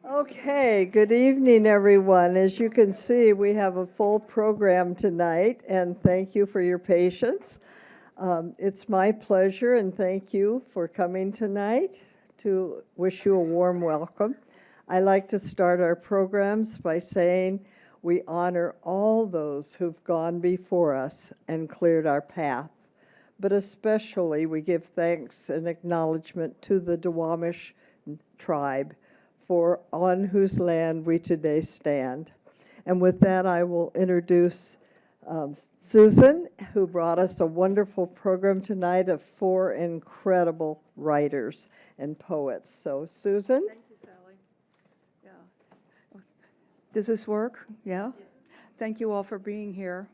Okay, good evening, everyone. As you can see, we have a full program tonight, and thank you for your patience. It's my pleasure, and thank you for coming tonight to wish you a warm welcome. I like to start our programs by saying we honor all those who've gone before us and cleared our path, but especially we give thanks and acknowledgement to the Duwamish tribe for on whose land we today stand. And with that, I will introduce Susan, who brought us a wonderful program tonight of 4 incredible writers and poets. So, Susan? Thank you, Sally. Yeah. Does this work? Yeah? Thank you all for being here.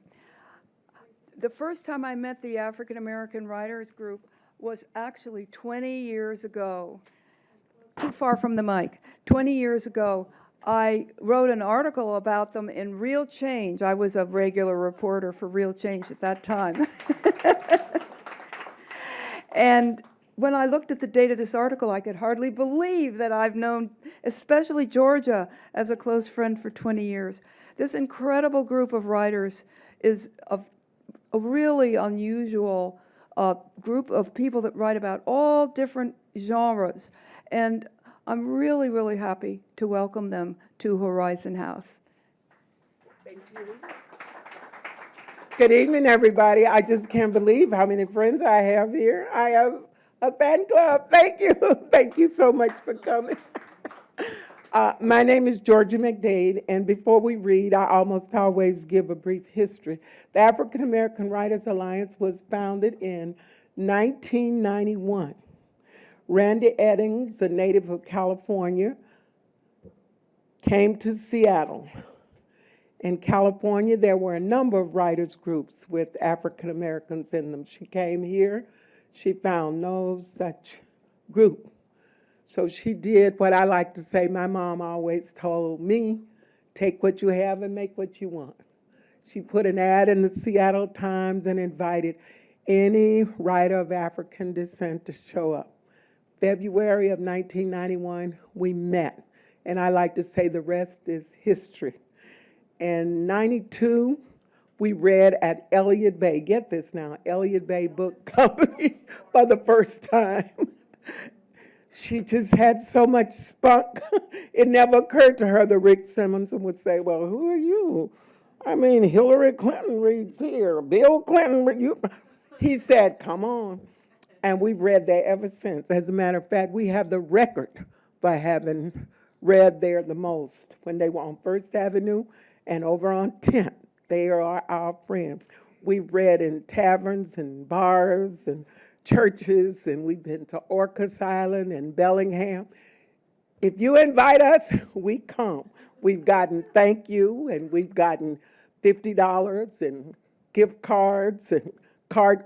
The first time I met the African American Writers Group was actually 20 years ago. Too far from the mic. 20 years ago, I wrote an article about them in Real Change. I was a regular reporter for Real Change at that time. And when I looked at the date of this article, I could hardly believe that I've known, especially Georgia, as a close friend for 20 years. This incredible group of writers is a really unusual group of people that write about all different genres. And I'm really, really happy to welcome them to Horizon House. Thank you. Good evening, everybody. I just can't believe how many friends I have here. I have a fan club. Thank you. Thank you so much for coming. My name is Georgia McDade, and before we read, I almost always give a brief history. The African American Writers Alliance was founded in 1991. Randy Eddings, a native of California, came to Seattle. In California, there were a number of writers' groups with African Americans in them. She came here, she found no such group. So she did what I like to say, my mom always told me, take what you have and make what you want. She put an ad in the Seattle Times and invited any writer of African descent to show up. February of 1991, we met, and I like to say the rest is history. In 92, we read at Elliott Bay, get this now, Elliott Bay Book Company for the first time. She just had so much spunk. It never occurred to her that Rick Simmons would say, well, who are you? I mean, Hillary Clinton reads here, Bill Clinton, you. He said, come on. And we've read there ever since. As a matter of fact, we have the record for having read there the most when they were on First Avenue and over on 10th. They are our friends. We've read in taverns and bars and churches, and we've been to Orcas Island and Bellingham. If you invite us, we come. We've gotten thank you, and we've gotten $50 and gift cards and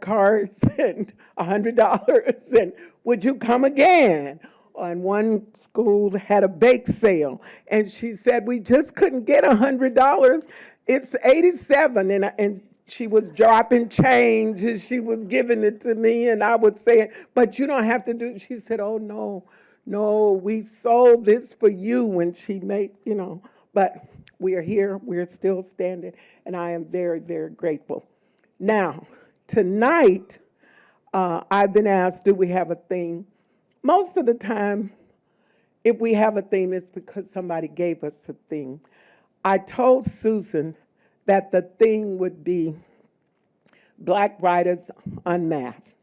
cards and $100, and would you come again? And one school had a bake sale, and she said, we just couldn't get $100. It's $87, and she was dropping change, and she was giving it to me, and I would say, but you don't have to do it. She said, oh, no, we sold this for you when she made, but we are here, we're still standing, and I am very, very grateful. Now, tonight, I've been asked, do we have a theme? Most of the time, if we have a theme, it's because somebody gave us a theme. I told Susan that the theme would be Black Writers Unmasked.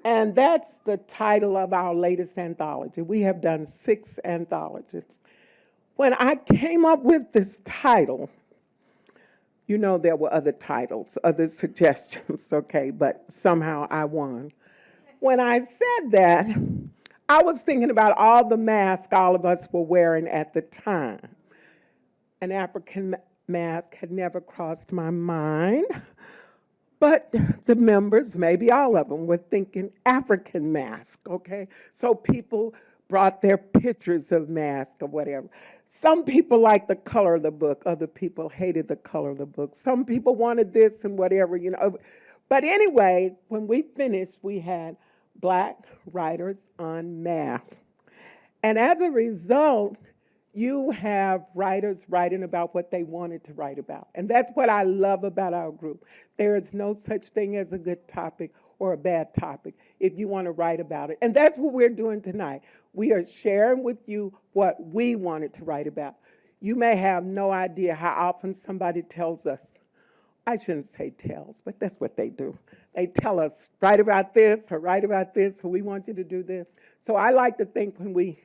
And that's the title of our latest anthology. We have done 6 anthologies. When I came up with this title, there were other titles, other suggestions, okay, but somehow I won. When I said that, I was thinking about all the masks all of us were wearing at the time. An African mask had never crossed my mind, but the members, maybe all of them, were thinking African mask, okay? So people brought their pictures of masks or whatever. Some people liked the color of the book. Other people hated the color of the book. Some people wanted this and whatever, But anyway, when we finished, we had Black Writers Unmasked. And as a result, You have writers writing about what they wanted to write about. And that's what I love about our group. There is no such thing as a good topic or a bad topic if you want to write about it. And that's what we're doing tonight. We are sharing with you what we wanted to write about. You may have no idea how often somebody tells us, I shouldn't say tells, but that's what they do. They tell us, write about this, or we want you to do this. So I like to think when we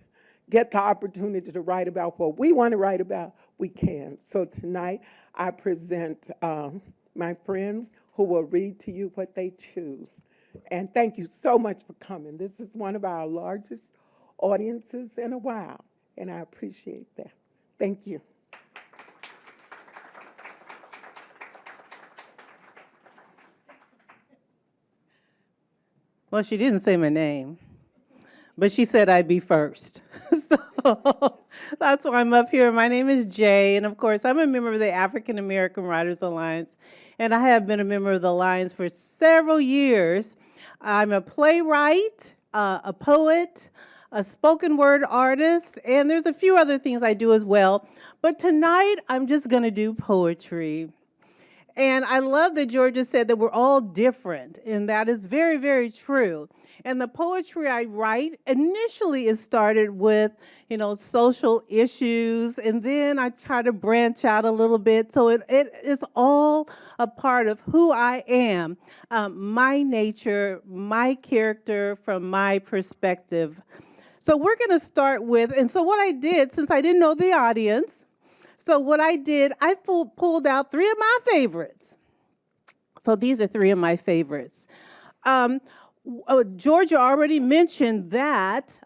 get the opportunity to write about what we want to write about, we can. So tonight, I present my friends who will read to you what they choose. And thank you so much for coming. This is one of our largest audiences in a while, and I appreciate that. Thank you. Well, she didn't say my name, but she said I'd be first. So that's why I'm up here. My name is Jay, and of course, I'm a member of the African American Writers Alliance, and I have been a member of the Alliance for several years. I'm a playwright, a poet, a spoken word artist, and there's a few other things I do as well. But tonight, I'm just going to do poetry. And I love that Georgia said that we're all different, and that is very, very true. And the poetry I write initially is started with, social issues, and then I try to branch out a little bit. So it is all a part of who I am, my nature, my character, from my perspective. So we're going to start with, and so what I did, since I didn't know the audience, so what I did, I pulled out three of my favorites. So these are three of my favorites. Georgia already mentioned that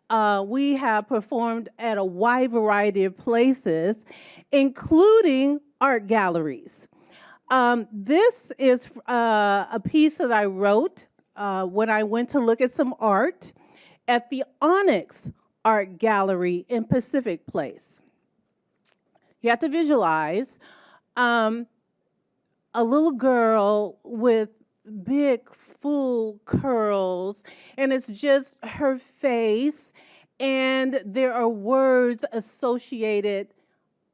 we have performed at a wide variety of places, including art galleries. This is a piece that I wrote when I went to look at some art at the Onyx Art Gallery in Pacific Place. You have to visualize a little girl with big, full curls, and it's just her face, and there are words associated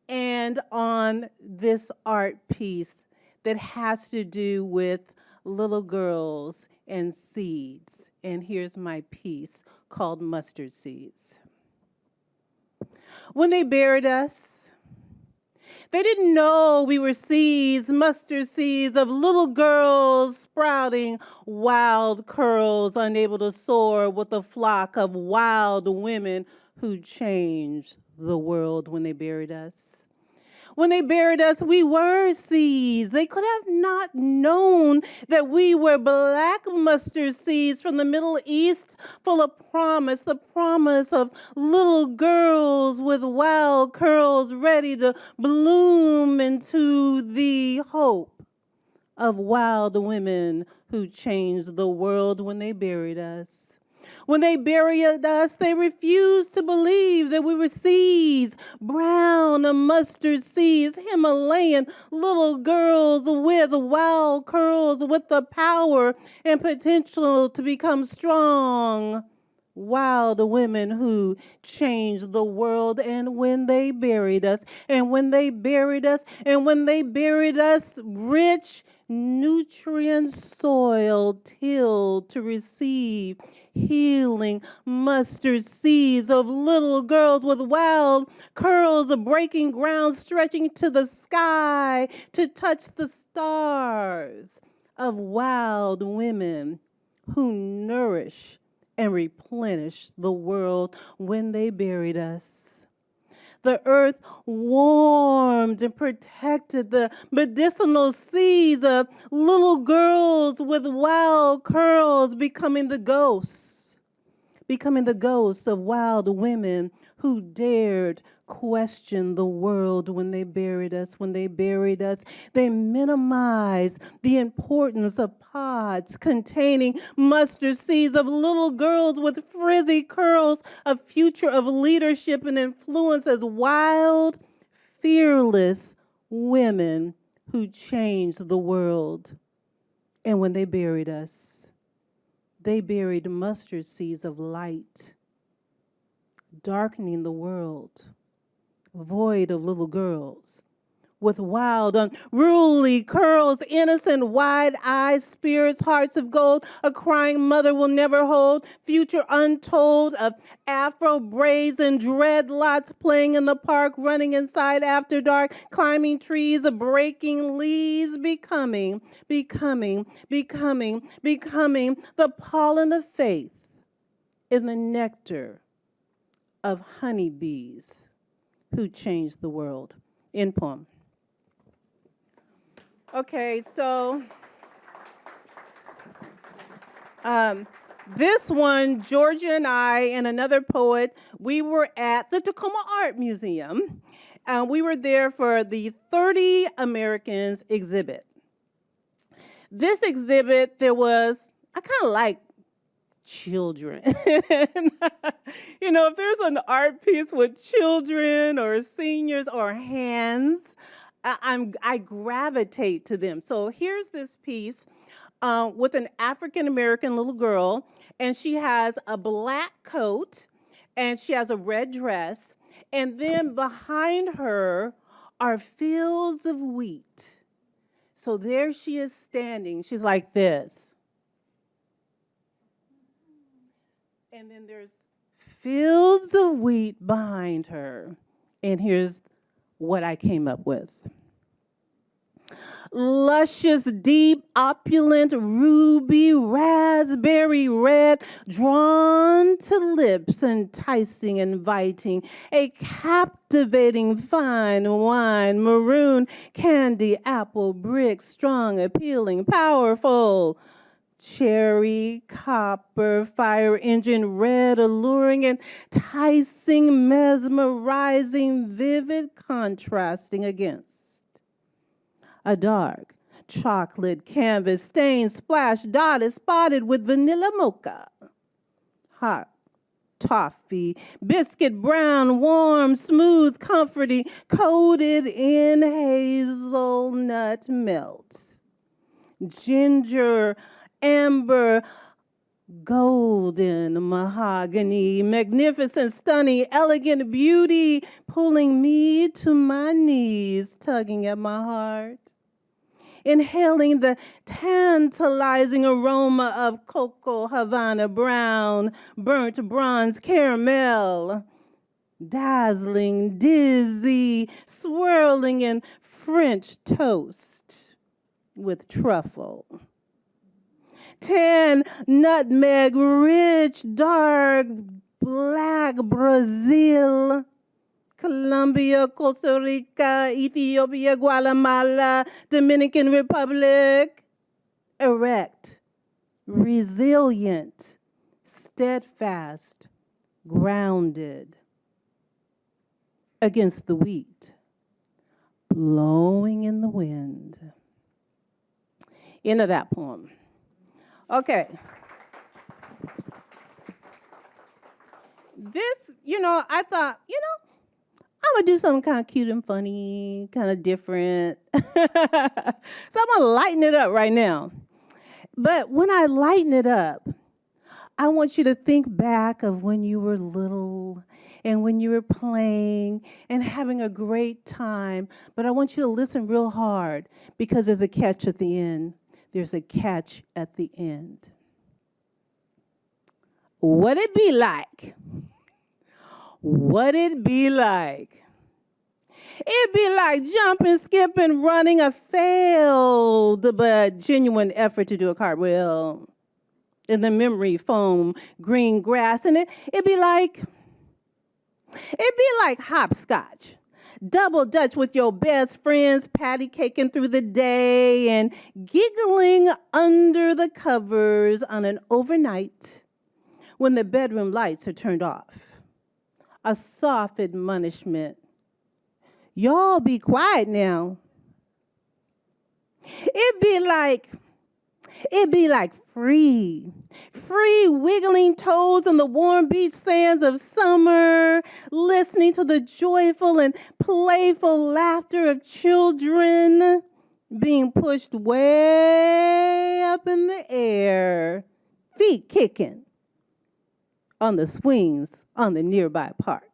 and on this art piece that has to do with little girls and seeds. And here's my piece called Mustard Seeds. When they buried us, they didn't know we were seeds, mustard seeds of little girls sprouting wild curls, unable to soar with a flock of wild women who changed the world when they buried us. When they buried us, we were seeds. They could have not known that we were black mustard seeds from the Middle East, full of promise, the promise of little girls with wild curls ready to bloom into the hope of wild women who changed the world when they buried us. When they buried us, they refused to believe that we were seeds, brown mustard seeds, Himalayan little girls with wild curls, with the power and potential to become strong, wild women who changed the world. And when they buried us, rich, nutrient soil tilled to receive healing mustard seeds of little girls with wild curls of breaking ground, stretching to the sky to touch the stars, of wild women who nourish and replenish the world when they buried us. The earth warmed and protected the medicinal seeds of little girls with wild curls, becoming the ghosts of wild women who dared question the world when they buried us. When they buried us, they minimized the importance of pods containing mustard seeds of little girls with frizzy curls, a future of leadership and influence as wild, fearless women who changed the world. And when they buried us, they buried mustard seeds of light, darkening the world, void of little girls, with wild, unruly curls, innocent, wide-eyed spirits, hearts of gold, a crying mother will never hold, future untold of afro braids and dreadlocks playing in the park, running inside after dark, climbing trees, breaking leaves, becoming the pollen of faith in the nectar of honeybees who changed the world. End poem. Okay, so this one, Georgia and I and another poet, we were at the Tacoma Art Museum. We were there for the 30 Americans exhibit. This exhibit, I kind of like children. You know, if there's an art piece with children or seniors or hands, I gravitate to them. So here's this piece with an African-American little girl, and she has a black coat, and she has a red dress, and then behind her are fields of wheat. So there she is standing. She's like this. And then there's fields of wheat behind her. And here's what I came up with. Luscious, deep, opulent, ruby, raspberry red, drawn to lips, enticing, inviting, a captivating fine wine, maroon, candy, apple, brick, strong, appealing, powerful, cherry, copper, fire engine, red, alluring, enticing, mesmerizing, vivid, contrasting against a dark chocolate canvas, stained, splashed, dotted, spotted with vanilla mocha, hot toffee, biscuit brown, warm, smooth, comforting, coated in hazelnut melt, ginger, amber, golden mahogany, magnificent, stunning, elegant beauty, pulling me to my knees, tugging at my heart. Inhaling the tantalizing aroma of cocoa, Havana brown, burnt bronze, caramel, dazzling, dizzy, swirling in French toast with truffle. Tan, nutmeg, rich, dark, black Brazil, Colombia, Costa Rica, Ethiopia, Guatemala, Dominican Republic. Erect, resilient, steadfast, grounded against the wheat, blowing in the wind. End of that poem. Okay. This, I thought, I'm going to do something kind of cute and funny, kind of different. So I'm going to lighten it up right now. But when I lighten it up, I want you to think back of when you were little and when you were playing and having a great time. But I want you to listen real hard because there's a catch at the end. There's a catch at the end. What'd it be like? What'd it be like? It'd be like jumping, skipping, running a failed but genuine effort to do a cartwheel in the memory foam, green grass, and it'd be like hopscotch. Double Dutch with your best friends, patty caking through the day and giggling under the covers on an overnight when the bedroom lights are turned off. A soft admonishment. Y'all be quiet now. It'd be like free wiggling toes on the warm beach sands of summer, listening to the joyful and playful laughter of children being pushed way up in the air, feet kicking on the swings on the nearby park.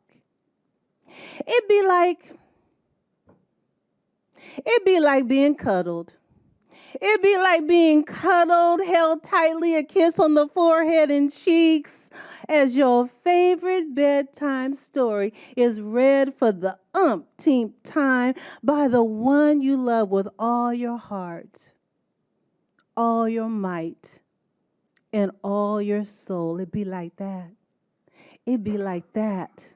It'd be like being cuddled. It'd be like being cuddled, held tightly, a kiss on the forehead and cheeks, as your favorite bedtime story is read for the umpteenth time by the one you love with all your heart, all your might, and all your soul. It'd be like that. It'd be like that.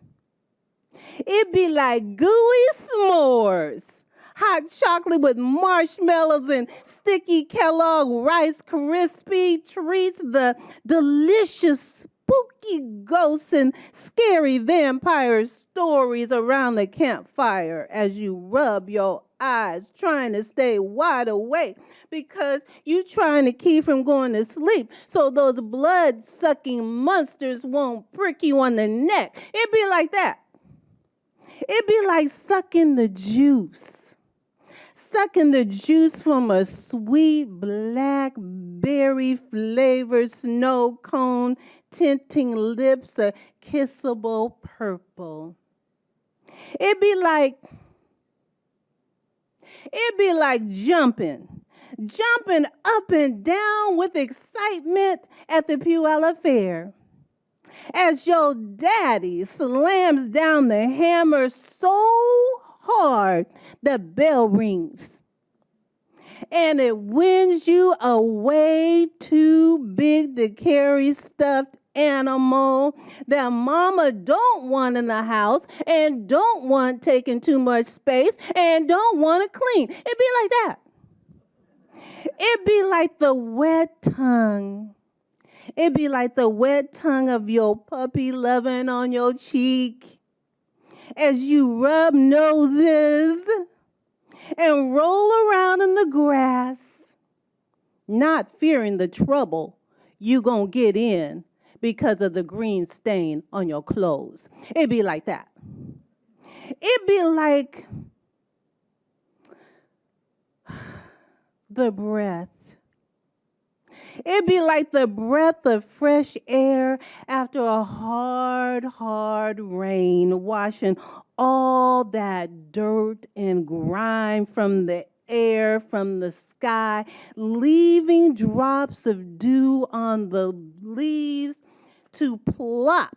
It'd be like gooey s'mores. Hot chocolate with marshmallows and sticky Kellogg Rice Krispie treats, the delicious spooky ghosts and scary vampire stories around the campfire as you rub your eyes trying to stay wide awake because you trying to keep from going to sleep so those blood-sucking monsters won't prick you on the neck. It'd be like that. It'd be like sucking the juice from a sweet blackberry flavored snow cone, tinting lips a kissable purple. It'd be like jumping up and down with excitement at the Puyallup Fair as your daddy slams down the hammer so hard the bell rings and it winds you away too big to carry stuffed animal that mama don't want in the house and don't want taking too much space and don't want to clean. It'd be like that. It'd be like the wet tongue. It'd be like the wet tongue of your puppy loving on your cheek as you rub noses and roll around in the grass, not fearing the trouble you gonna get in because of the green stain on your clothes. It'd be like that. It'd be like the breath. It'd be like the breath of fresh air after a hard rain, washing all that dirt and grime from the air, from the sky, leaving drops of dew on the leaves to plop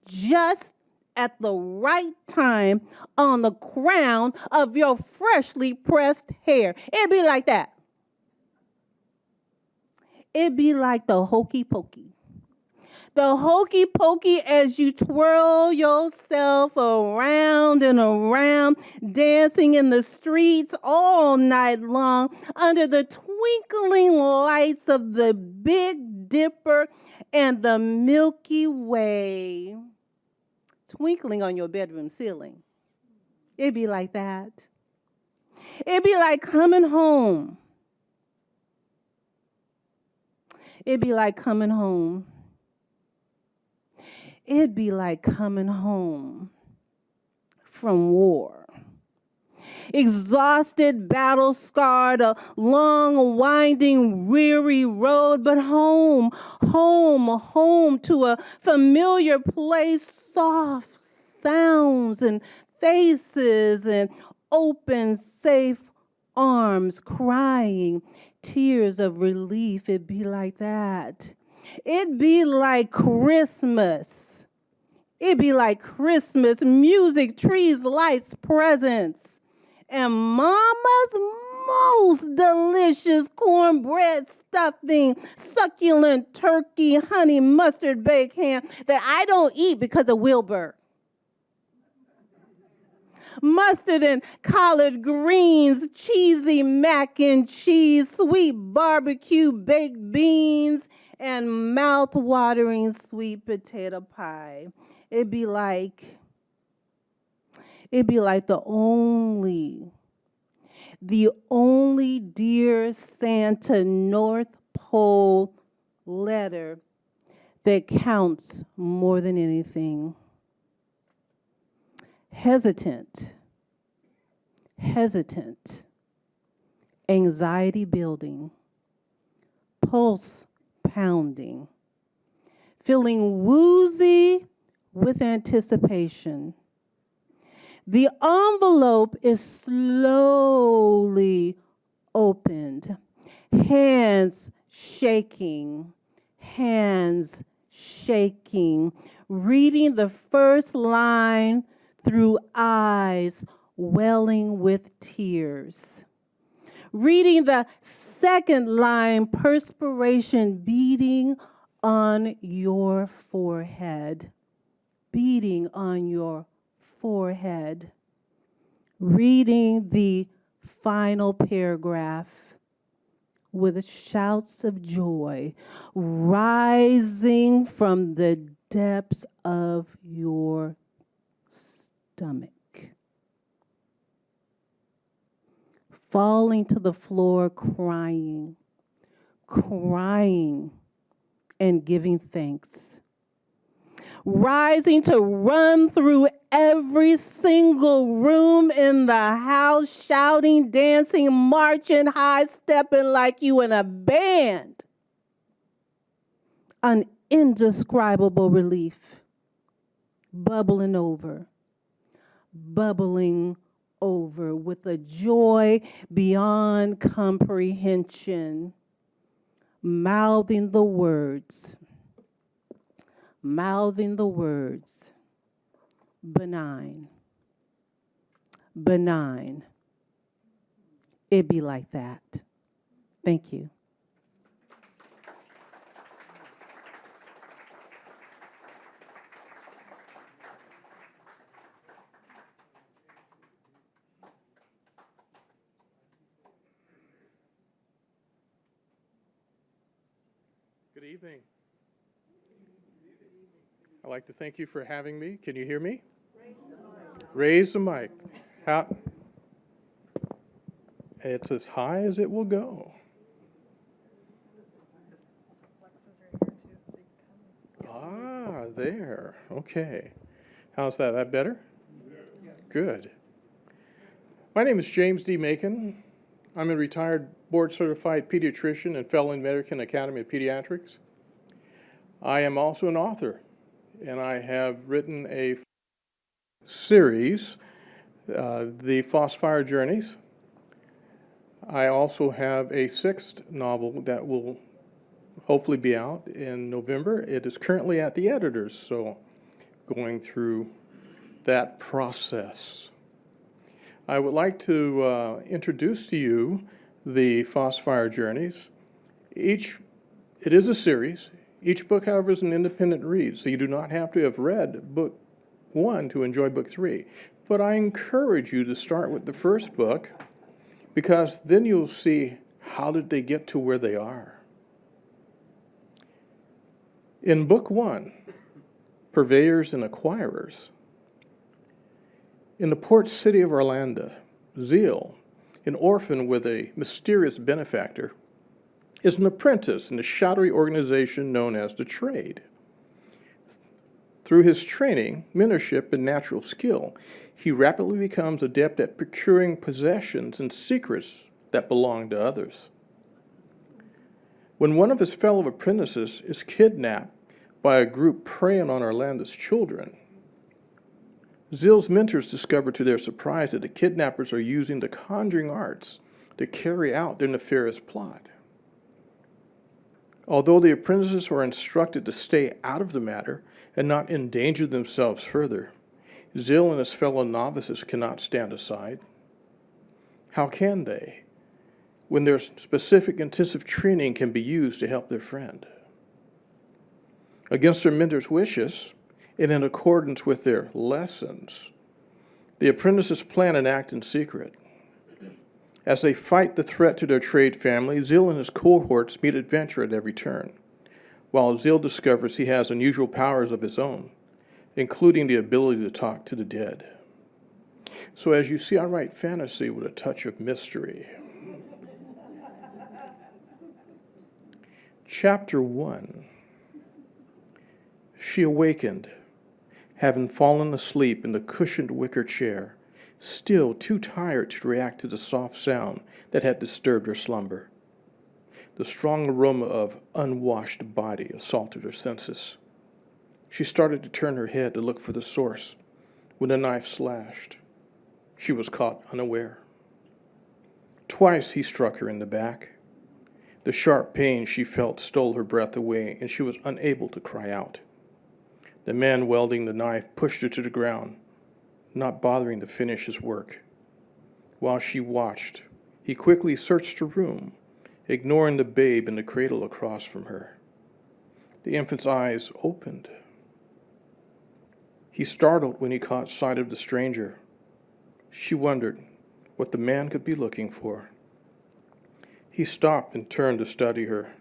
just at the right time on the crown of your freshly pressed hair. It'd be like that. It'd be like the hokey pokey. The hokey pokey as you twirl yourself around and around, dancing in the streets all night long under the twinkling lights of the Big Dipper and the Milky Way, twinkling on your bedroom ceiling. It'd be like that. It'd be like coming home. It'd be like coming home. It'd be like coming home from war. Exhausted, battle-scarred, a long, winding, weary road, but home to a familiar place, soft sounds and faces and open, safe arms crying, tears of relief. It'd be like that. It'd be like Christmas. It'd be like Christmas, music, trees, lights, presents, and mama's most delicious cornbread stuffing, succulent turkey, honey mustard baked ham that I don't eat because of Wilbur. Mustard and collard greens, cheesy mac and cheese, sweet barbecue baked beans, and mouth-watering sweet potato pie. It'd be like the only Dear Santa North Pole letter that counts more than anything. Hesitant, anxiety building, pulse pounding, feeling woozy with anticipation, The envelope is slowly opened, hands shaking, reading the first line through eyes welling with tears. Reading the second line, perspiration beating on your forehead. Beating on your forehead. Reading the final paragraph with shouts of joy rising from the depths of your stomach. Falling to the floor crying and giving thanks. Rising to run through every single room in the house, shouting, dancing, marching, high-stepping like you in a band. An indescribable relief, bubbling over with a joy beyond comprehension, mouthing the words, benign. It be like that. Thank you. Good evening. I'd like to thank you for having me. Can you hear me? Raise the mic. How? It's as high as it will go. Ah, there. Okay. How's that? That better? Good. My name is James D. Macon. I'm a retired board-certified pediatrician and fellow in American Academy of Pediatrics. I am also an author, and I have written a series, The Phosphire Journeys. I also have a sixth novel that will hopefully be out in November. It is currently at the editors, so going through that process. I would like to introduce to you the Phosphire Journeys. It is a series. Each book, however, is an independent read, so you do not have to have read book 1 to enjoy book 3. But I encourage you to start with the first book, because then you'll see how did they get to where they are. In book 1, Purveyors and Acquirers, in the port city of Orlando, Zeal, an orphan with a mysterious benefactor, is an apprentice in a shadowy organization known as the Trade. Through his training, mentorship, and natural skill, he rapidly becomes adept at procuring possessions and secrets that belong to others. When one of his fellow apprentices is kidnapped by a group preying on Orlando's children, Zeal's mentors discover to their surprise that the kidnappers are using the conjuring arts to carry out their nefarious plot. Although the apprentices are instructed to stay out of the matter and not endanger themselves further, Zeal and his fellow novices cannot stand aside. How can they, when their specific intensive training can be used to help their friend? Against their mentors' wishes, and in accordance with their lessons, the apprentices plan and act in secret. As they fight the threat to their trade family, Zeal and his cohorts meet adventure at every turn, while Zeal discovers he has unusual powers of his own, including the ability to talk to the dead. So as you see, I write fantasy with a touch of mystery. Chapter 1. She awakened, having fallen asleep in the cushioned wicker chair, still too tired to react to the soft sound that had disturbed her slumber. The strong aroma of unwashed body assaulted her senses. She started to turn her head to look for the source when a knife slashed. She was caught unaware. Twice he struck her in the back. The sharp pain she felt stole her breath away, and she was unable to cry out. The man wielding the knife pushed her to the ground, not bothering to finish his work. While she watched, he quickly searched her room, ignoring the babe in the cradle across from her. The infant's eyes opened. He startled when he caught sight of the stranger. She wondered what the man could be looking for. He stopped and turned to study her.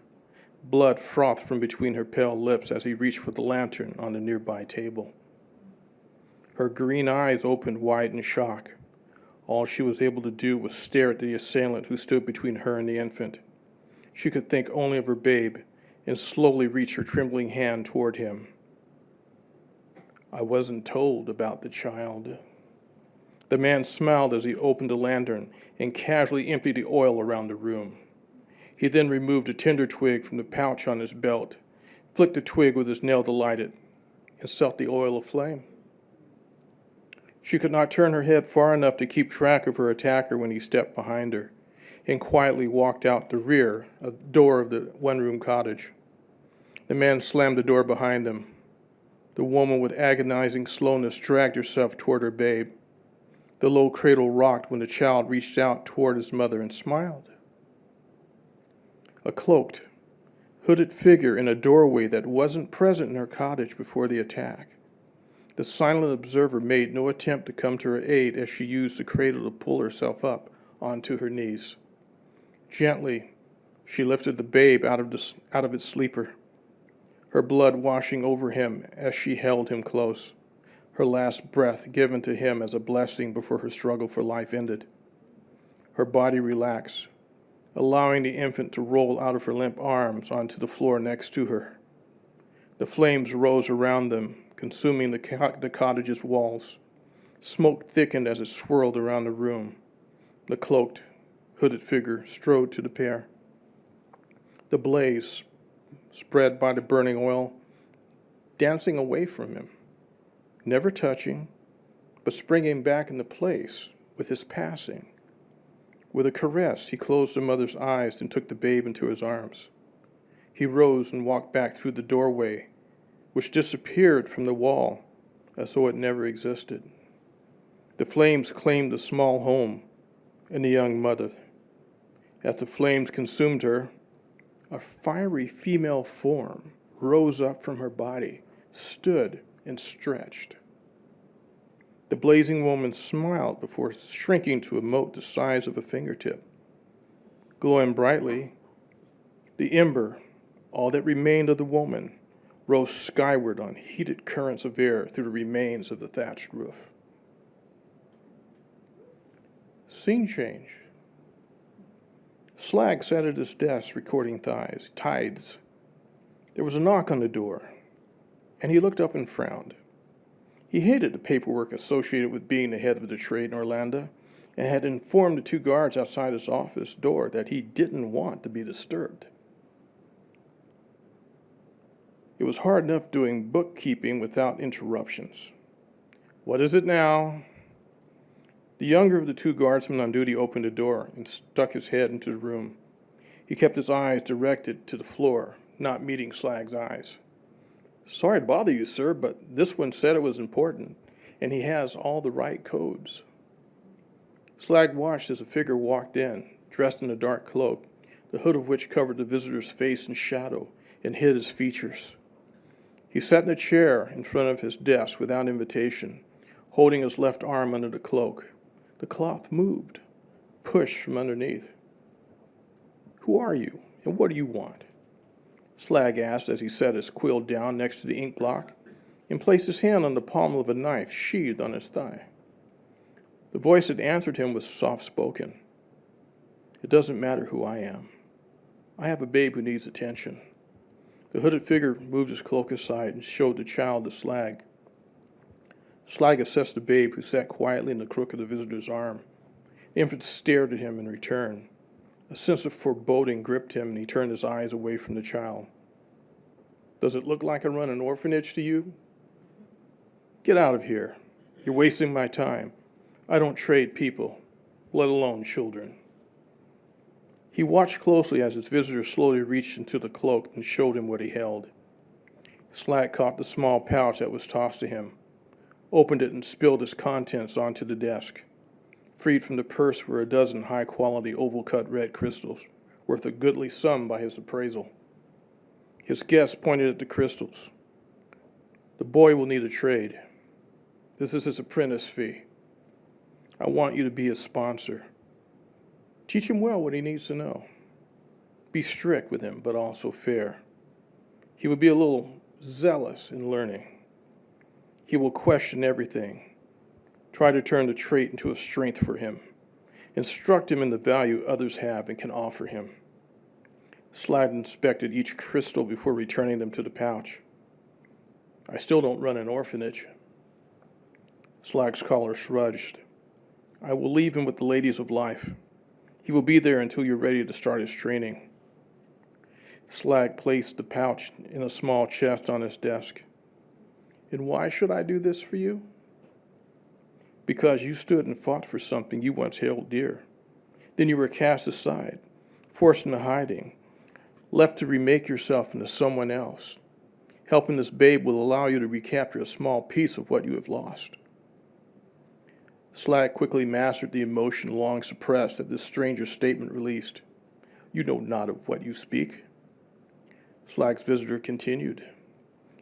Blood frothed from between her pale lips as he reached for the lantern on the nearby table. Her green eyes opened wide in shock. All she was able to do was stare at the assailant who stood between her and the infant. She could think only of her babe and slowly reach her trembling hand toward him. I wasn't told about the child. The man smiled as he opened the lantern and casually emptied the oil around the room. He then removed a tinder twig from the pouch on his belt, flicked the twig with his nail to light it, and set the oil aflame. She could not turn her head far enough to keep track of her attacker when he stepped behind her and quietly walked out the rear door of the one-room cottage. The man slammed the door behind him. The woman with agonizing slowness dragged herself toward her babe. The low cradle rocked when the child reached out toward his mother and smiled. A cloaked, hooded figure in a doorway that wasn't present in her cottage before the attack. The silent observer made no attempt to come to her aid as she used the cradle to pull herself up onto her knees. Gently, she lifted the babe out of its sleeper, her blood washing over him as she held him close, her last breath given to him as a blessing before her struggle for life ended. Her body relaxed, allowing the infant to roll out of her limp arms onto the floor next to her. The flames rose around them, consuming the cottage's walls. Smoke thickened as it swirled around the room. The cloaked, hooded figure strode to the pair. The blaze, spread by the burning oil, dancing away from him, never touching, but springing back into place with his passing. With a caress, he closed the mother's eyes and took the babe into his arms. He rose and walked back through the doorway, which disappeared from the wall as though it never existed. The flames claimed the small home and the young mother. As the flames consumed her, a fiery female form rose up from her body, stood and stretched. The blazing woman smiled before shrinking to a mote the size of a fingertip. Glowing brightly, the ember, all that remained of the woman, rose skyward on heated currents of air through the remains of the thatched roof. Scene change. Slag sat at his desk recording tides. There was a knock on the door, and he looked up and frowned. He hated the paperwork associated with being the head of the trade in Orlando and had informed the two guards outside his office door that he didn't want to be disturbed. It was hard enough doing bookkeeping without interruptions. What is it now? The younger of the two guardsmen on duty opened the door and stuck his head into the room. He kept his eyes directed to the floor, not meeting Slag's eyes. Sorry to bother you, sir, but this one said it was important, and he has all the right codes. Slag watched as a figure walked in, dressed in a dark cloak, the hood of which covered the visitor's face in shadow and hid his features. He sat in a chair in front of his desk without invitation, holding his left arm under the cloak. The cloth moved, pushed from underneath. Who are you, and what do you want? Slag asked as he set his quill down next to the ink block and placed his hand on the palm of a knife sheathed on his thigh. The voice that answered him was soft-spoken. It doesn't matter who I am. I have a babe who needs attention. The hooded figure moved his cloak aside and showed the child to Slag. Slag assessed the babe who sat quietly in the crook of the visitor's arm. The infant stared at him in return. A sense of foreboding gripped him, and he turned his eyes away from the child. Does it look like I run an orphanage to you? Get out of here. You're wasting my time. I don't trade people, let alone children. He watched closely as his visitor slowly reached into the cloak and showed him what he held. Slag caught the small pouch that was tossed to him, opened it and spilled its contents onto the desk. Freed from the purse were a dozen high-quality oval-cut red crystals, worth a goodly sum by his appraisal. His guest pointed at the crystals. The boy will need a trade. This is his apprentice fee. I want you to be his sponsor. Teach him well what he needs to know. Be strict with him, but also fair. He will be a little zealous in learning. He will question everything. Try to turn the trait into a strength for him. Instruct him in the value others have and can offer him. Slag inspected each crystal before returning them to the pouch. I still don't run an orphanage. Slag's collar shrugged. I will leave him with the ladies of life. He will be there until you're ready to start his training. Slag placed the pouch in a small chest on his desk. And why should I do this for you? Because you stood and fought for something you once held dear. Then you were cast aside, forced into hiding, left to remake yourself into someone else. Helping this babe will allow you to recapture a small piece of what you have lost. Slag quickly mastered the emotion long suppressed that this stranger's statement released. You know not of what you speak. Slag's visitor continued.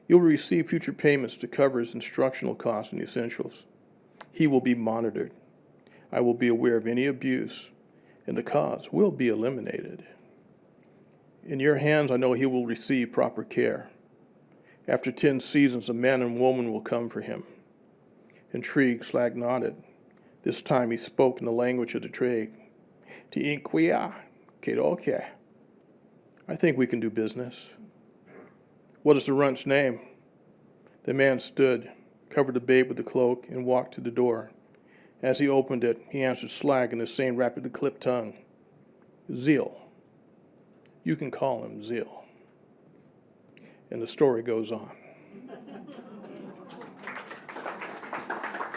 You will receive future payments to cover his instructional costs and essentials. He will be monitored. I will be aware of any abuse, and the cause will be eliminated. In your hands, I know he will receive proper care. After 10 seasons, a man and woman will come for him. Intrigued, Slag nodded. This time he spoke in the language of the trade. T'inquia, kedoke. I think we can do business. What is the runt's name? The man stood, covered the babe with the cloak, and walked to the door. As he opened it, he answered Slag in the same rapidly clipped tongue. Zeal. You can call him Zeal. And the story goes on.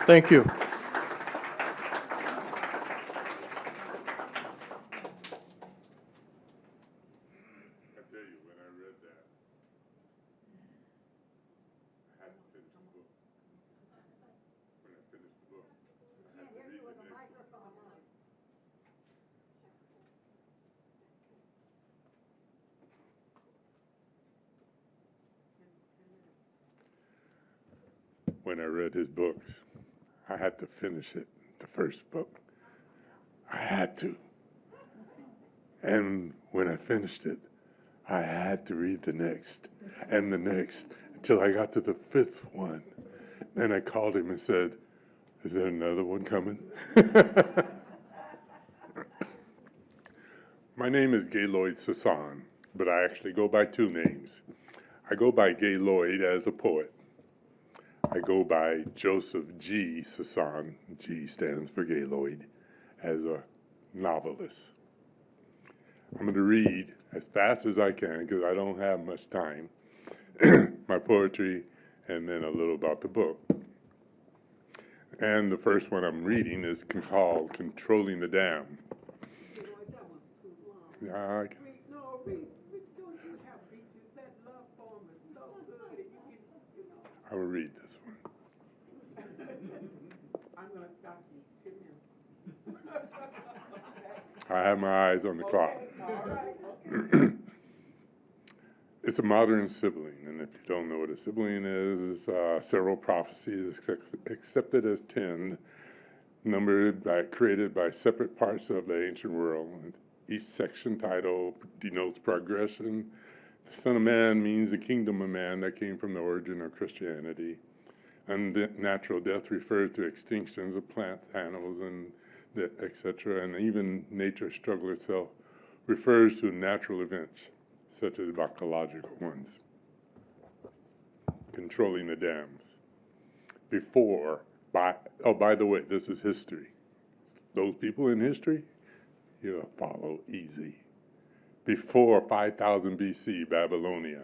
Thank you. When I read his books, I had to finish it, the first book. I had to. And when I finished it, I had to read the next and the next until I got to the 5th one. Then I called him and said, is there another one coming? My name is Gaylord Sasan, but I actually go by 2 names. I go by Gaylord as a poet. I go by Joseph G. Sasan, G stands for Gaylord, as a novelist. I'm going to read as fast as I can, because I don't have much time, my poetry, and then a little about the book. And the first one I'm reading is called Controlling the Dam. Yeah, I will read this one. I'm going to stop you 10 minutes. I have my eyes on the clock. All right. It's a modern sibling, and if you don't know what a sibling is, several prophecies accepted as 10, created by separate parts of the ancient world. Each section title denotes progression. The Son of Man means the kingdom of man that came from the origin of Christianity. Unnatural death refers to extinctions of plants, animals, and etc. And even nature struggle itself refers to natural events, such as biological ones. Controlling the dams. By the way, this is history. Those people in history, you'll follow easy. Before 5000 BC, Babylonia,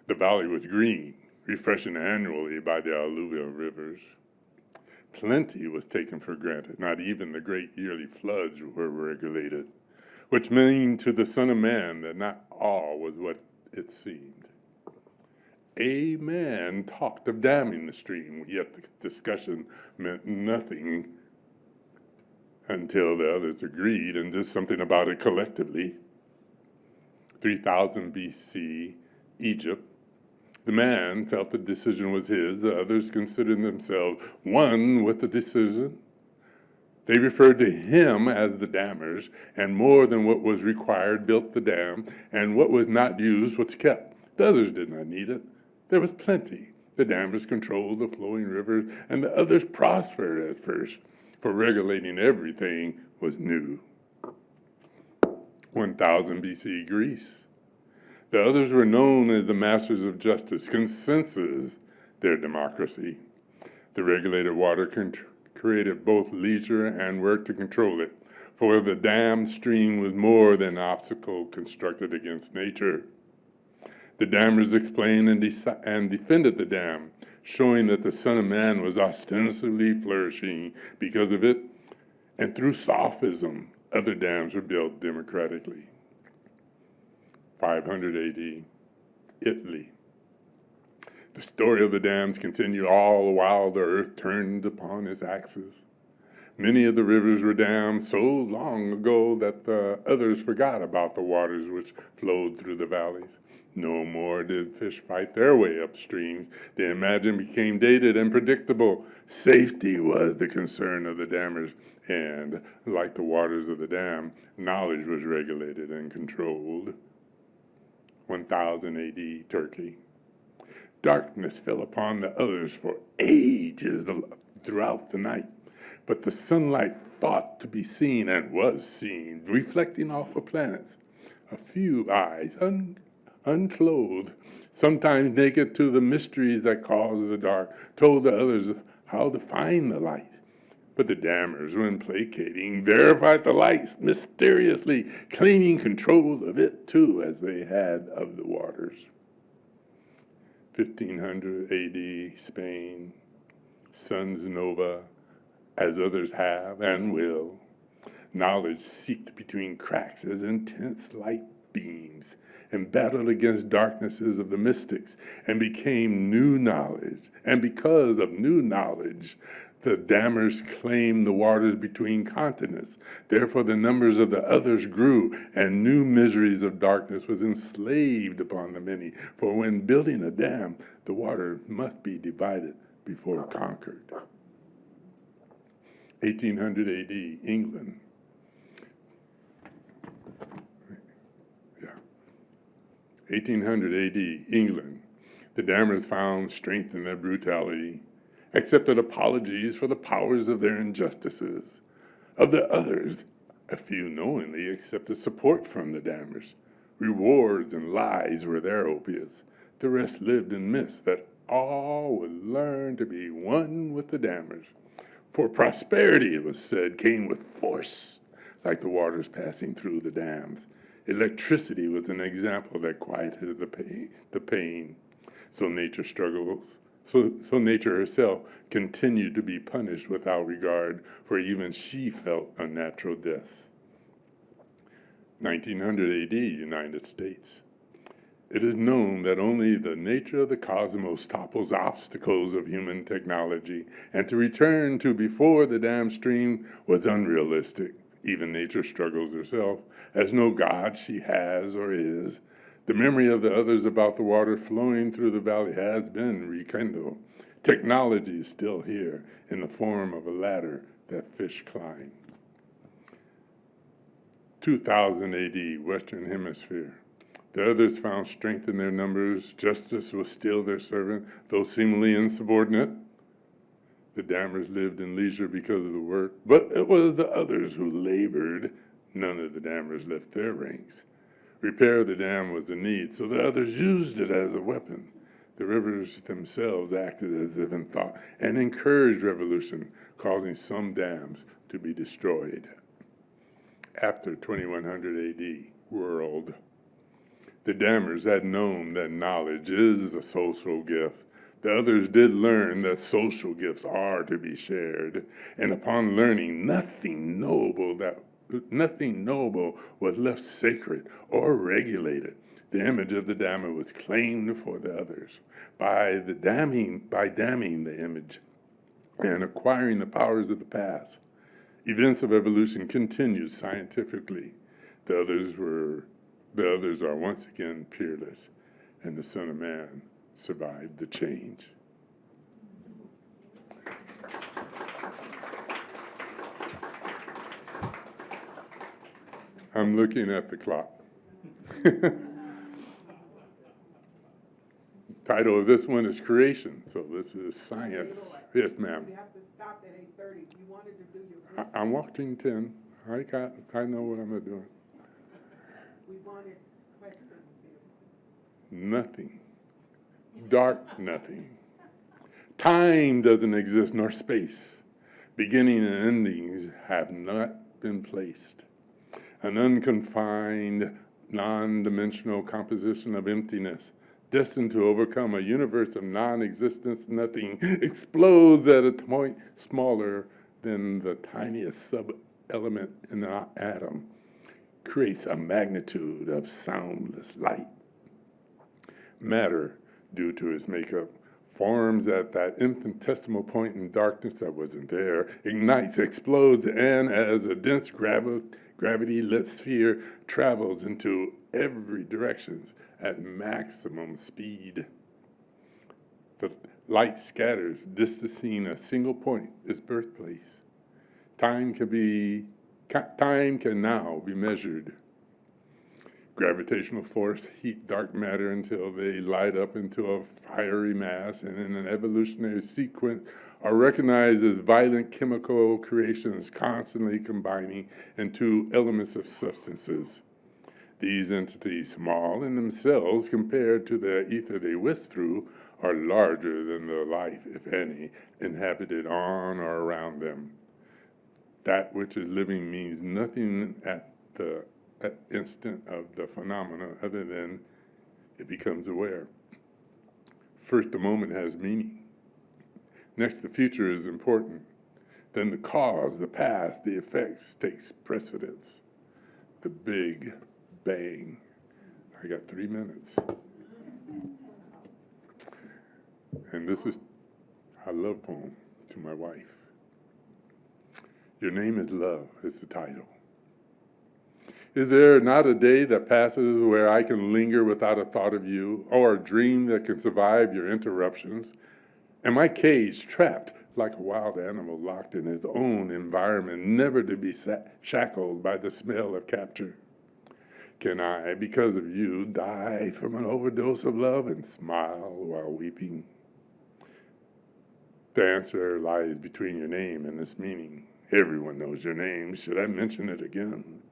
the valley was green, refreshed annually by the alluvial rivers. Plenty was taken for granted. Not even the great yearly floods were regulated, which meant to the Son of Man that not all was what it seemed. A man talked of damming the stream, yet the discussion meant nothing until the others agreed and did something about it collectively. 3000 BC, Egypt. The man felt the decision was his. The others considered themselves one with the decision. They referred to him as the dammers, and more than what was required built the dam, and what was not used was kept. The others did not need it. There was plenty. The dammers controlled the flowing rivers, and the others prospered at first, for regulating everything was new. 1000 BC, Greece. The others were known as the masters of justice, consensus, their democracy. The regulated water created both leisure and work to control it, for the dam stream was more than an obstacle constructed against nature. The dammers explained and defended the dam, showing that the Son of Man was ostensibly flourishing because of it, and through sophism, other dams were built democratically. 500 AD, Italy. The story of the dams continued all the while the earth turned upon its axis. Many of the rivers were dammed so long ago that the others forgot about the waters which flowed through the valleys. No more did fish fight their way upstream. They imagined became dated and predictable. Safety was the concern of the dammers, and like the waters of the dam, knowledge was regulated and controlled. 1000 AD, Turkey. Darkness fell upon the others for ages throughout the night, but the sunlight thought to be seen and was seen, reflecting off of planets. A few eyes, unclothed, sometimes naked to the mysteries that cause the dark, told the others how to find the light. But the dammers, when placating, verified the light mysteriously, claiming control of it too, as they had of the waters. 1500 AD, Spain, suns nova, as others have and will. Knowledge seeped between cracks as intense light beams, and battled against darknesses of the mystics, and became new knowledge. And because of new knowledge, the dammers claimed the waters between continents. Therefore the numbers of the others grew, and new miseries of darkness was enslaved upon the many. For when building a dam, the water must be divided before conquered. 1800 AD, England. 1800 AD, England. The dammers found strength in their brutality, accepted apologies for the powers of their injustices. Of the others, a few knowingly accepted support from the dammers. Rewards and lies were their opiates. The rest lived in myths that all would learn to be one with the dammers. For prosperity, it was said, came with force, like the waters passing through the dams. Electricity was an example that quieted the pain. So nature struggles. So nature herself continued to be punished without regard, for even she felt unnatural deaths. 1900 AD, United States. It is known that only the nature of the cosmos topples obstacles of human technology, and to return to before the dam stream was unrealistic. Even nature struggles herself, as no God she has or is. The memory of the others about the water flowing through the valley has been rekindled. Technology is still here in the form of a ladder that fish climb. 2000 AD, Western Hemisphere. The others found strength in their numbers. Justice was still their servant, though seemingly insubordinate. The dammers lived in leisure because of the work, but it was the others who labored. None of the dammers left their ranks. Repair of the dam was a need, so the others used it as a weapon. The rivers themselves acted as if in thought and encouraged revolution, causing some dams to be destroyed. After 2100 AD, world. The dammers had known that knowledge is a social gift. The others did learn that social gifts are to be shared, and upon learning nothing knowable was left sacred or regulated. The image of the damner was claimed for the others. By damning the image and acquiring the powers of the past, events of evolution continued scientifically. The others are once again peerless, and the Son of Man survived the change. I'm looking at the clock. Title of this one is Creation, so this is science. Yes, ma'am. We have to stop at 8:30. You wanted to do your. I'm watching 10. I know what I'm doing. We wanted questions here. Nothing. Dark nothing. Time doesn't exist, nor space. Beginning and endings have not been placed. An unconfined, non-dimensional composition of emptiness, destined to overcome a universe of non-existence, nothing, explodes at a point smaller than the tiniest sub-element in an atom, creates a magnitude of soundless light. Matter, due to its makeup, forms at that infinitesimal point in darkness that wasn't there, ignites, explodes, and as a dense gravity-lit sphere travels into every direction at maximum speed. The light scatters, distancing a single point, its birthplace. Time can now be measured. Gravitational force heat dark matter until they light up into a fiery mass, and in an evolutionary sequence are recognized as violent chemical creations constantly combining into elements of substances. These entities, small in themselves compared to the ether they whisk through, are larger than the life, if any, inhabited on or around them. That which is living means nothing at the instant of the phenomena other than it becomes aware. First, the moment has meaning. Next, the future is important. Then the cause, the past, the effects takes precedence. The Big Bang. I got 3 minutes. And this is a love poem to my wife. Your name is love is the title. Is there not a day that passes where I can linger without a thought of you, or a dream that can survive your interruptions? Am I caged, trapped, like a wild animal locked in his own environment, never to be shackled by the smell of capture? Can I, because of you, die from an overdose of love and smile while weeping? The answer lies between your name and its meaning. Everyone knows your name. Should I mention it again?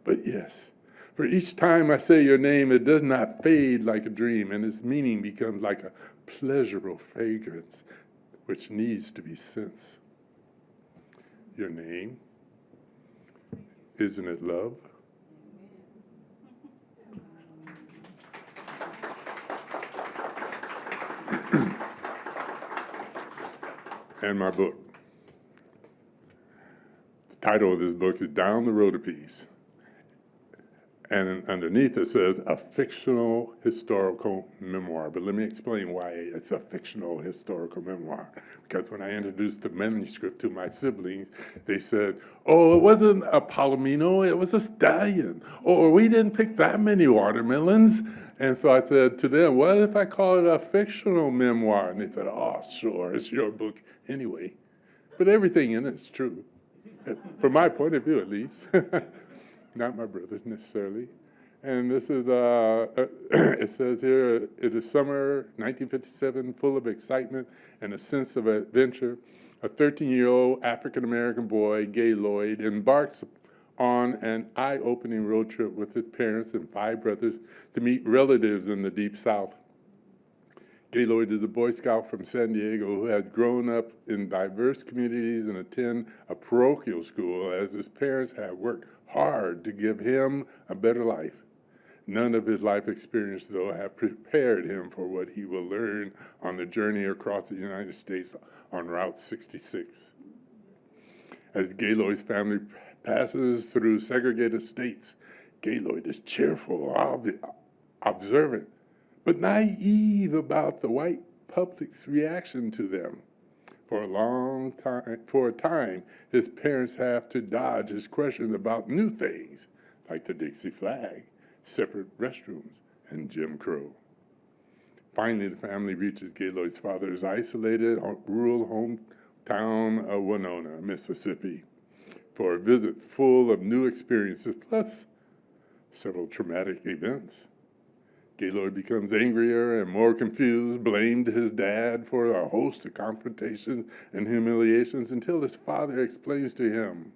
But yes, for each time I say your name, it does not fade like a dream, and its meaning becomes like a pleasurable fragrance which needs to be sensed. Your name, isn't it love? And my book. The title of this book is Down the Road a Piece. And underneath it says a fictional historical memoir. But let me explain why it's a fictional historical memoir. Because when I introduced the manuscript to my siblings, they said, oh, it wasn't a palomino, it was a stallion. Or we didn't pick that many watermelons. And so I said to them, what if I call it a fictional memoir? And they said, oh, sure, it's your book anyway. But everything in it's true, from my point of view at least. Not my brother's necessarily. And this is, it says here, it is summer 1957, full of excitement and a sense of adventure. A 13-year-old African-American boy, Gaylord, embarks on an eye-opening road trip with his parents and 5 brothers to meet relatives in the Deep South. Gaylord is a Boy Scout from San Diego who had grown up in diverse communities and attend a parochial school as his parents had worked hard to give him a better life. None of his life experience, though, have prepared him for what he will learn on the journey across the United States on Route 66. As Gaylord's family passes through segregated states, Gaylord is cheerful, observant, but naive about the white public's reaction to them. For a time, his parents have to dodge his questions about new things, like the Dixie flag, separate restrooms, and Jim Crow. Finally, the family reaches Gaylord's father's isolated rural hometown of Winona, Mississippi, for a visit full of new experiences, plus several traumatic events. Gaylord becomes angrier and more confused, blamed his dad for a host of confrontations and humiliations until his father explains to him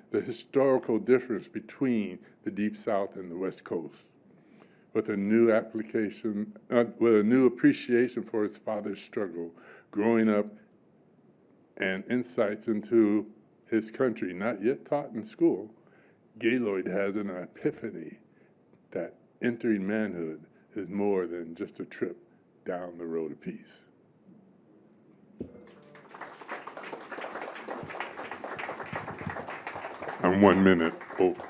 the historical difference between the Deep South and the West Coast. With a new appreciation for his father's struggle, growing up, and insights into his country not yet taught in school, Gaylord has an epiphany that entering manhood is more than just a trip down the road of peace. I'm 1 minute over.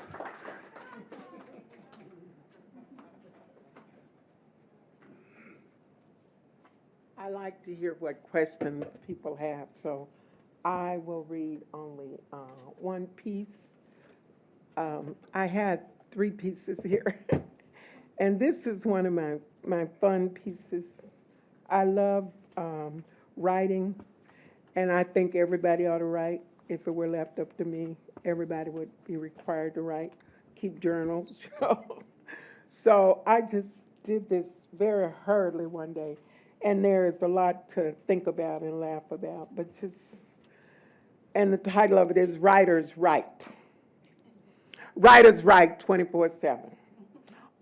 I like to hear what questions people have, so I will read only one piece. I had 3 pieces here, and this is one of my fun pieces. I love writing, and I think everybody ought to write. If it were left up to me, everybody would be required to write, keep journals. So I just did this very hurriedly one day, and there is a lot to think about and laugh about, and the title of it is Writers Write. Writers write 24/7.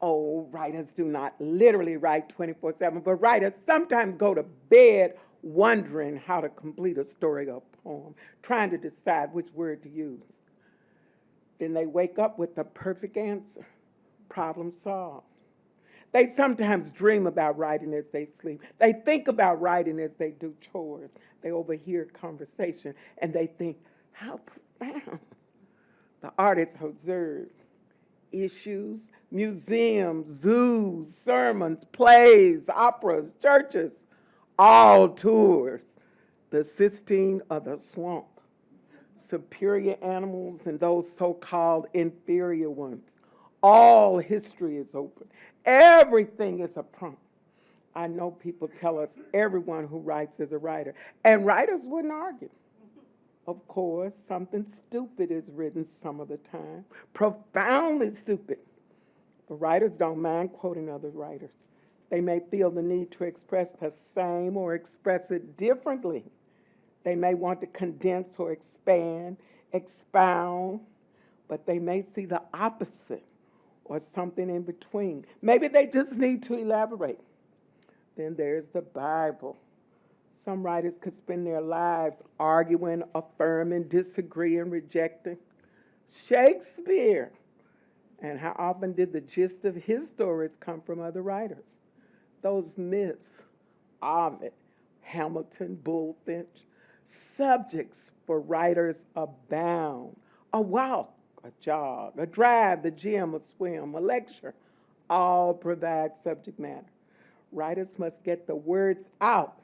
Oh, writers do not literally write 24/7, but writers sometimes go to bed wondering how to complete a story or a poem, trying to decide which word to use. Then they wake up with the perfect answer, problem solved. They sometimes dream about writing as they sleep. They think about writing as they do chores. They overhear conversation and they think, how profound. The artist observes issues, museums, zoos, sermons, plays, operas, churches, all tours, the Sistine of the Swamp, superior animals and those so-called inferior ones. All history is open. Everything is a prompt. I know people tell us everyone who writes is a writer, and writers wouldn't argue. Of course, something stupid is written some of the time, profoundly stupid. But writers don't mind quoting other writers. They may feel the need to express the same or express it differently. They may want to condense or expand, expound, but they may see the opposite or something in between. Maybe they just need to elaborate. Then there's the Bible. Some writers could spend their lives arguing, affirming, disagreeing, rejecting. Shakespeare. And how often did the gist of his stories come from other writers? Those myths, Ovid, Hamilton, Bullfinch, subjects for writers abound. A walk, a jog, a drive, the gym, a swim, a lecture, all provide subject matter. Writers must get the words out.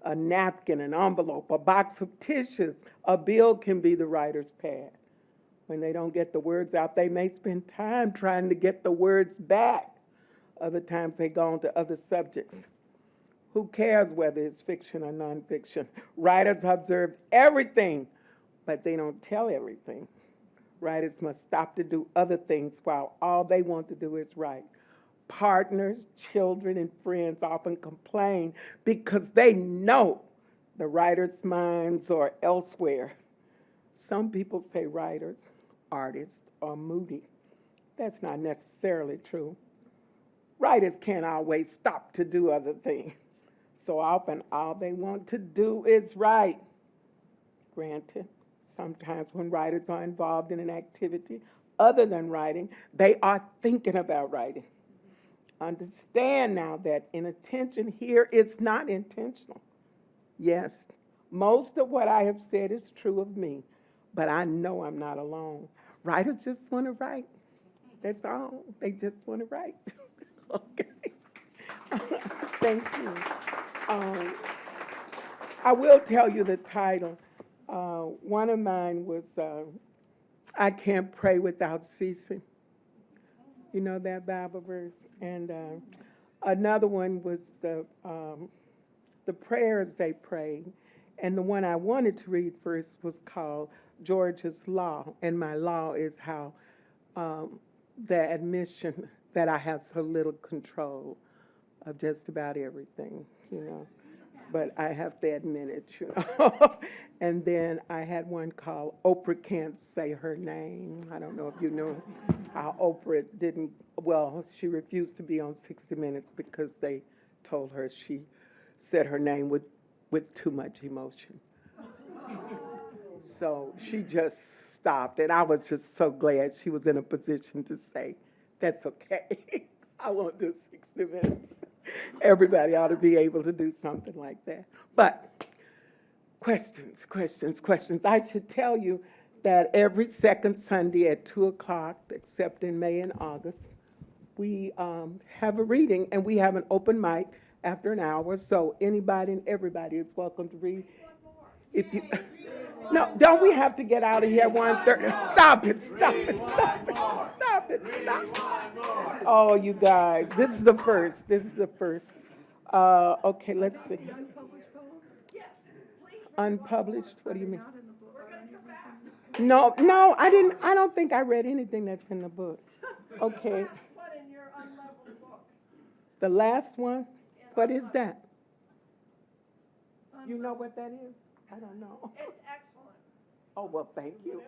A napkin, an envelope, a box of tissues, a bill can be the writer's pad. When they don't get the words out, they may spend time trying to get the words back. Other times they go on to other subjects. Who cares whether it's fiction or nonfiction? Writers observe everything, but they don't tell everything. Writers must stop to do other things while all they want to do is write. Partners, children, and friends often complain because they know the writers' minds are elsewhere. Some people say writers, artists, are moody. That's not necessarily true. Writers can't always stop to do other things. So often all they want to do is write. Granted, sometimes when writers are involved in an activity, other than writing, they are thinking about writing. Understand now that inattention here is not intentional. Yes, most of what I have said is true of me, but I know I'm not alone. Writers just want to write. That's all. They just want to write. Okay. Thank you. I will tell you the title. One of mine was I Can't Pray Without Ceasing. You know that Bible verse? And another one was the prayers they prayed. And the one I wanted to read first was called George's Law. And my law is how the admission that I have so little control of just about everything, you know. But I have to admit it, you know. And then I had one called Oprah Can't Say Her Name. I don't know if you know how Oprah didn't, well, she refused to be on 60 Minutes because they told her she said her name with too much emotion. So she just stopped, and I was just so glad she was in a position to say, that's okay. I won't do 60 Minutes. Everybody ought to be able to do something like that. But questions. I should tell you that every second Sunday at 2 o'clock, except in May and August, we have a reading, and we have an open mic after an hour, so anybody and everybody is welcome to read. If you, no, don't we have to get out of here at 1:30? Stop it. Oh, you guys, this is the first. Okay, let's see. Unpublished, what do you mean? No, I didn't, I don't think I read anything that's in the book. Okay. What in your unleveled book? The last one, what is that? You know what that is? I don't know. It's excellent. Oh, well, thank you.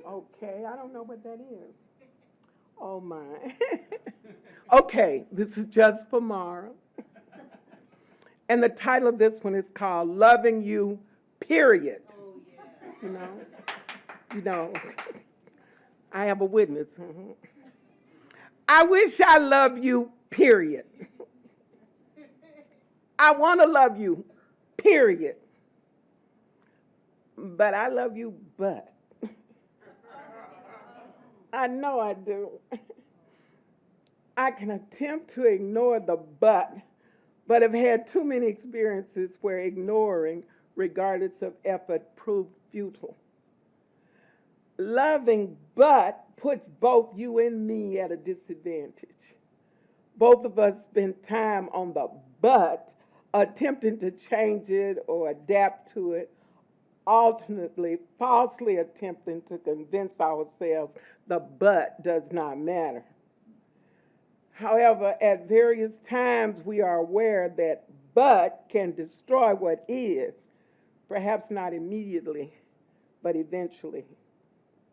Okay, I don't know what that is. Oh, my. Okay, this is just for Mara. And the title of this one is called Loving You, Period. Oh, yeah. You know, I have a witness. I wish I loved you, period. I want to love you, period. But I love you, but. I know I do. I can attempt to ignore the but have had too many experiences where ignoring, regardless of effort, proved futile. Loving but puts both you and me at a disadvantage. Both of us spend time on the but, attempting to change it or adapt to it, alternately falsely attempting to convince ourselves the but does not matter. However, at various times we are aware that but can destroy what is, perhaps not immediately, but eventually.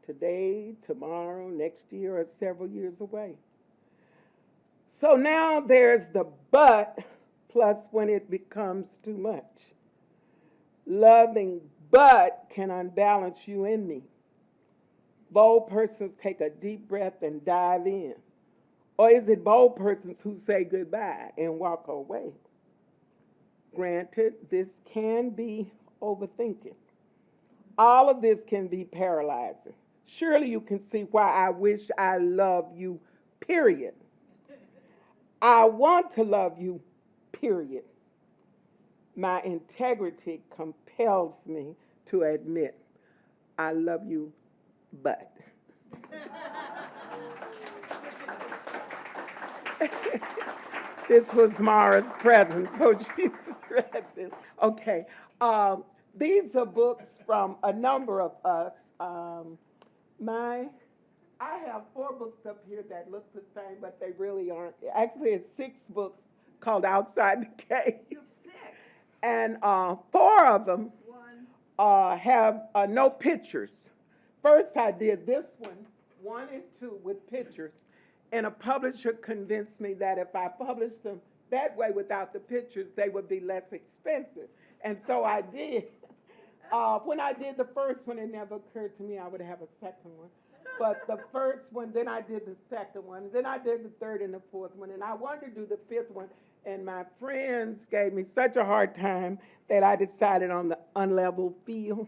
Today, tomorrow, next year, or several years away. So now there's the but, plus when it becomes too much. Loving but can unbalance you and me. Bold persons take a deep breath and dive in. Or is it bold persons who say goodbye and walk away? Granted, this can be overthinking. All of this can be paralyzing. Surely you can see why I wish I loved you, period. I want to love you, period. My integrity compels me to admit I love you, but. This was Mara's present, so she's read this. Okay, these are books from a number of us. I have 4 books up here that look the same, but they really aren't. Actually, it's 6 books called Outside the Cage. You have 6. And 4 of them have no pictures. First, I did this one, 1 and 2 with pictures. And a publisher convinced me that if I published them that way without the pictures, they would be less expensive. And so I did. When I did the first one, it never occurred to me I would have a second one. But the first one, then I did the second one, then I did the third and the fourth one, and I wanted to do the fifth one. And my friends gave me such a hard time that I decided on the unleveled field.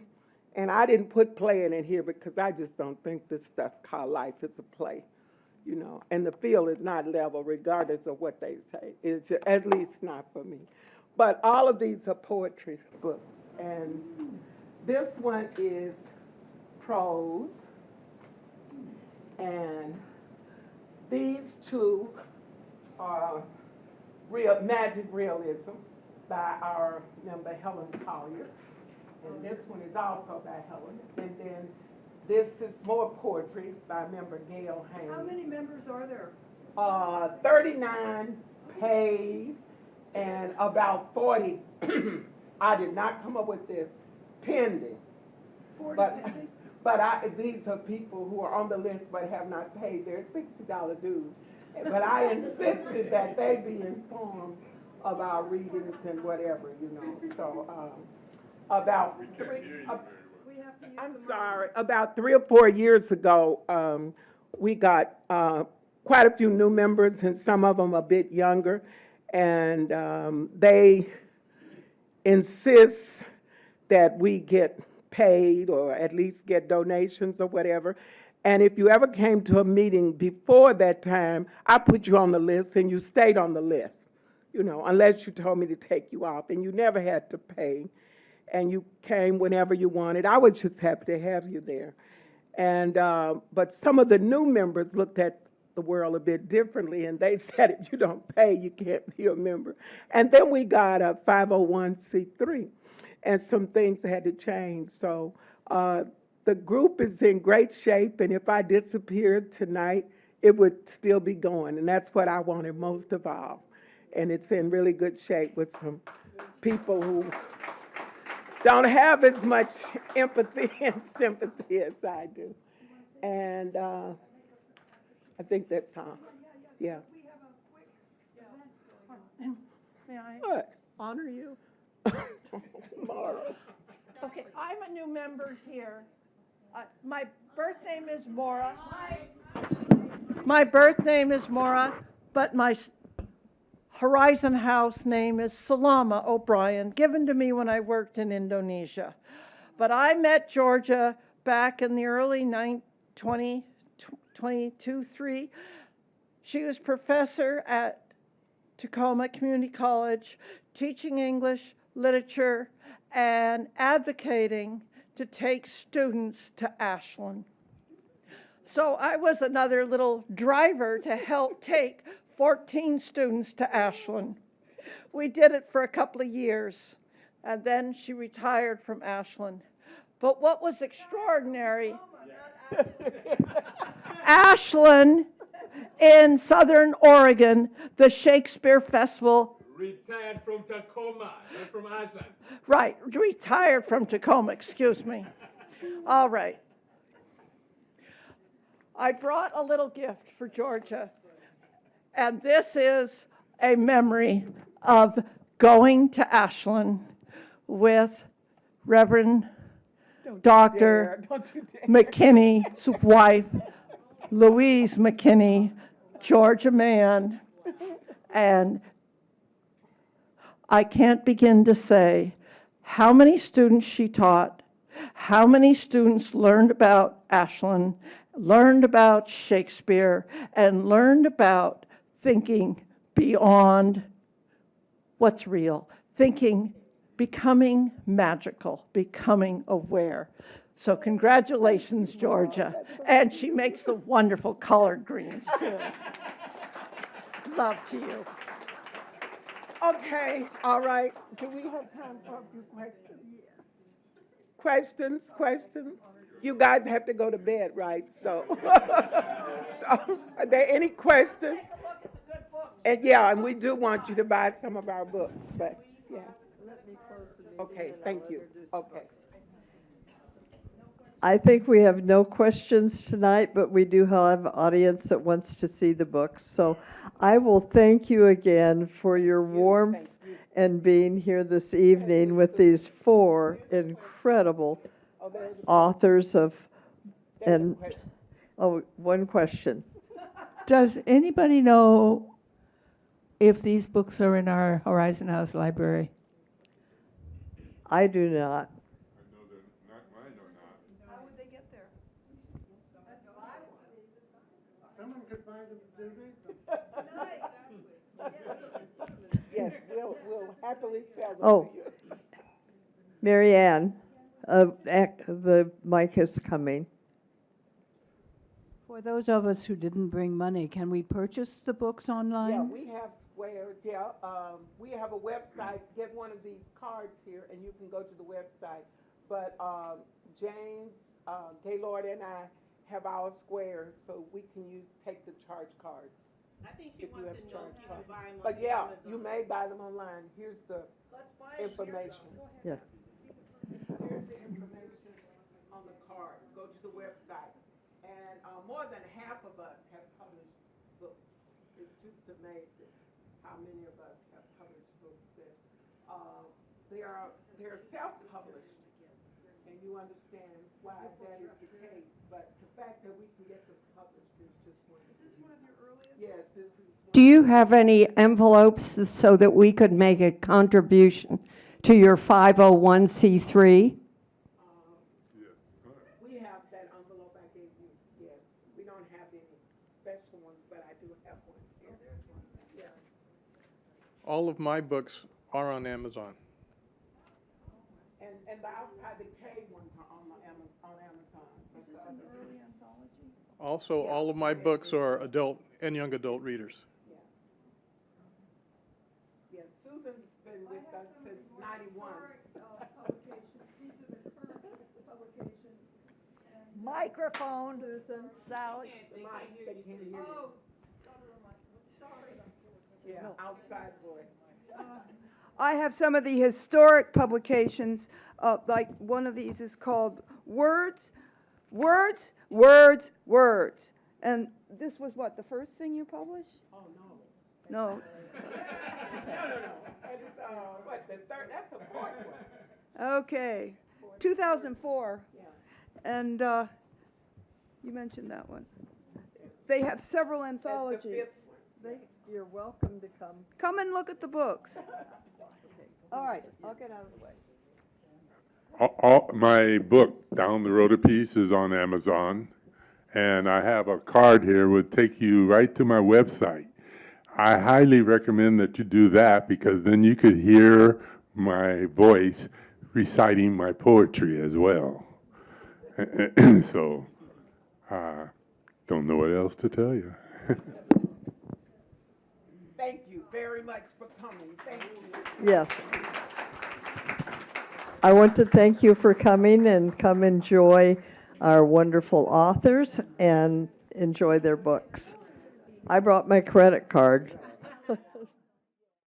And I didn't put playing in here because I just don't think this stuff called life is a play, you know. And the field is not level regardless of what they say. It's at least not for me. But all of these are poetry books. And this one is prose. And these two are magic realism by our member Helen Collier. And this one is also by Helen. And then this is more poetry by member Gail Haynes. How many members are there? 39 paid and about 40, I did not come up with this, pending. 40, But, 50? but these are people who are on the list but have not paid their $60 dues. But I insisted that they be informed of our readings and whatever, you know. So about three, We have to use I'm the mic. sorry, about 3 or 4 years ago, we got quite a few new members, and some of them a bit younger, and they insist that we get paid or at least get donations or whatever. And if you ever came to a meeting before that time, I put you on the list and you stayed on the list, you know, unless you told me to take you off, and you never had to pay. And you came whenever you wanted. I was just happy to have you there. And but some of the new members looked at the world a bit differently, and they said if you don't pay, you can't be a member. And then we got a 501c3, and some things had to change. So the group is in great shape, and if I disappeared tonight, it would still be going, and that's what I wanted most of all. And it's in really good shape with some people who don't have as much empathy and sympathy as I do. And I think that's all. Yeah. May I What? honor you? Mara. Okay, I'm a new member here. My birth name is Maura. My birth name is Maura, but my Horizon House name is Salama O'Brien, given to me when I worked in Indonesia. But I met Georgia back in the early 2022-3. She was professor at Tacoma Community College, teaching English, literature, and advocating to take students to Ashland. So I was another little driver to help take 14 students to Ashland. We did it for a couple of years, and then she retired from Ashland. But what was extraordinary, Ashland in Southern Oregon, the Shakespeare Festival. Retired from Tacoma, not from Ashland. Right, retired from Tacoma, excuse me. All right. I brought a little gift for Georgia, and this is a memory of going to Ashland with Reverend Dr. Don't you dare. McKinney's wife, Louise McKinney, Georgia man, and I can't begin to say how many students she taught, how many students learned about Ashland, learned about Shakespeare, and learned about thinking beyond what's real, thinking, becoming magical, becoming aware. So congratulations, Georgia. And she makes the wonderful colored greens, too. Love to you. Okay, all right. Do we have time for a few questions? Yes. Questions? You guys have to go to bed, right? So, so are there any questions? And yeah, and we do want you to buy some of our books, but yeah. Let me close the meeting. Okay, and I'll thank you. introduce the Okay. books. I think we have no questions tonight, but we do have an audience that wants to see the books. So I will thank you again for your warmth and being here this evening with these 4 incredible authors of, and Oh, one question. Does anybody know if these books are in our Horizon House library? I do not. How would they get there? Someone could buy them, donate them. Yes, we'll happily sell them Oh. to you. Mary Ann, the mic is coming. For those of us who didn't bring money, can we purchase the books Yeah, online? we have squares, yeah. We have a website. Get one of these cards here and you can go to the website. But James, Gaylord and I have our squares, so we can take the charge cards. I think if you have charge cards. But yeah, you may buy them online. Here's the information. Yes. Here's the information on the card. Go to the website. And more than half of us have published books. It's just amazing how many of us have published books. And, they're self-published, and you understand why that is the case. But the fact that we can get them published is just wonderful. Is this one of your earliest? Yes, this is. Do you have any envelopes so that we could make a contribution to your 501c3? We have that envelope I gave you, yes. We don't have any special ones, but I do have one. Oh, there's one. Yeah. All of my books are on Amazon. And the outside the K ones are on Amazon. Is this an early anthology? Also, all of my books are adult and young adult readers. Yeah. Yeah, Susan's been with us since 91. Microphone, Sally. Mike, they can't hear you. Yeah, outside voice. I have some of the historic publications, like one of these is called Words, Words, Words, Words. And this was what, the first thing you published? Oh, no. No. No. It's, what, the third, that's the fourth one. Okay. 2004. Yeah. And you mentioned that one. They have several That's the anthologies. fifth one. You're welcome to come. Come and look at the books. All right, I'll get out of the way. My book, Down the Road a Piece, is on Amazon, and I have a card here would take you right to my website. I highly recommend that you do that because then you could hear my voice reciting my poetry as well. So, don't know what else to tell you. Thank you very much for coming. Thank you. Yes. I want to thank you for coming and come enjoy our wonderful authors and enjoy their books. I brought my credit card.